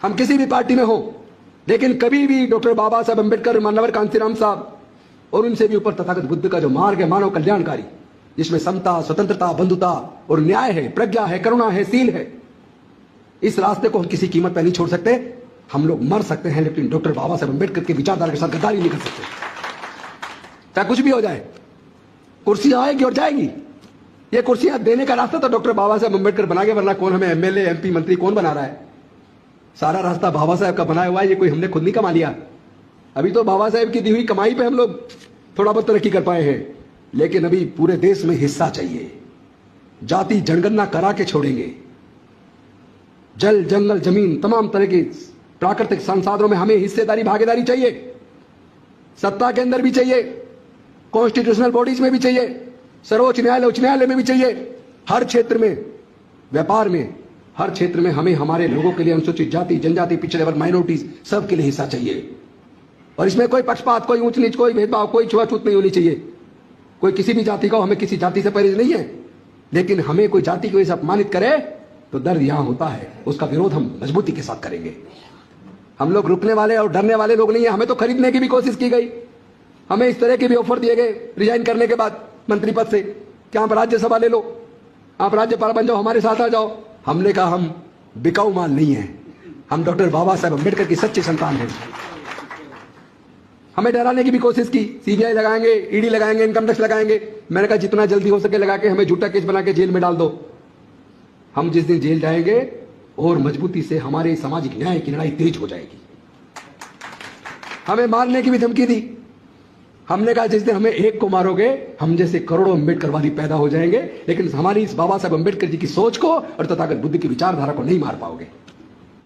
हम किसी भी पार्टी में हो, लेकिन कभी भी डॉक्टर बाबा साहब अम्बेडकर, मानवर कांतिराम साहब और उनसे भी ऊपर तथागत बुद्ध का जो मार्ग है मानव कल्याणकारी, जिसमें समता, स्वतंत्रता, बंधुता और न्याय है, प्रज्ञा है, करुणा है, सील है, इस रास्ते को हम किसी कीमत पर नहीं छोड़ सकते। हम लोग मर सकते हैं, लेकिन डॉक्टर बाबा साहब अम्बेडकर के विचारधारा के साथ गद्दारी नहीं कर सकते। चाहे कुछ भी हो जाए, कुर्सी आएगी और जाएगी। ये कुर्सियां देने का रास्ता तो डॉक्टर बाबा साहब अम्बेडकर बना के, वरना कौन हमें एमएलए, एमपी, मंत्री कौन बना रहा है? सारा रास्ता बाबा साहब का बनाया हुआ है, ये कोई हमने खुद नहीं कमा लिया। अभी तो बाबा साहब की दी हुई कमाई पे हम लोग थोड़ा बहुत तरक्की कर पाए हैं, लेकिन अभी पूरे देश में हिस्सा चाहिए। जाति जनगणना करा के छोड़ेंगे। जल, जंगल, जमीन, तमाम तरह की प्राकृतिक संसाधनों में हमें हिस्सेदारी, भागीदारी चाहिए। सत्ता के अंदर भी चाहिए, कॉन्स्टिट्यूशनल बॉडीज में भी चाहिए, सर्वोच्च न्यायालय, उच्च न्यायालय में भी चाहिए। हर क्षेत्र में, व्यापार में, हर क्षेत्र में हमें हमारे लोगों के लिए, अनुसूचित जाति, जनजाति, पिछड़े वर्ग, माइनॉरिटीज, सबके लिए हिस्सा चाहिए। और इसमें कोई पक्षपात, कोई ऊंच नीच, कोई भेदभाव, कोई छुआछूत नहीं होनी चाहिए। कोई किसी भी जाति का, हमें किसी जाति से परहेज नहीं है, लेकिन हमें कोई जाति को ऐसे अपमानित करे तो दर्द यहां होता है। उसका विरोध हम मजबूती के साथ करेंगे। हम लोग रुकने वाले और डरने वाले लोग नहीं है। हमें तो खरीदने की भी कोशिश की गई, हमें इस तरह के भी ऑफर दिए गए रिजाइन करने के बाद मंत्री पद से कि आप राज्यसभा ले लो, आप राज्यपाल बन जाओ, हमारे साथ आ जाओ। हमने कहा हम बिकाऊ माल नहीं है, हम डॉक्टर बाबा साहब अम्बेडकर की सच्ची संतान हैं। हमें डराने की भी कोशिश की, सीबीआई लगाएंगे, ईडी लगाएंगे, इनकम टैक्स लगाएंगे। मैंने कहा जितना जल्दी हो सके लगा के हमें झूठा केस बना के जेल में डाल दो। हम जिस दिन जेल जाएंगे और मजबूती से हमारे सामाजिक न्याय की लड़ाई तेज हो जाएगी। हमें मारने की भी धमकी दी। हमने कहा जिस दिन हमें एक को मारोगे, हम जैसे करोड़ों अम्बेडकरवादी पैदा हो जाएंगे, लेकिन हमारी इस बाबा साहब अम्बेडकर जी की सोच को और तथागत बुद्ध की विचारधारा को नहीं मार पाओगे।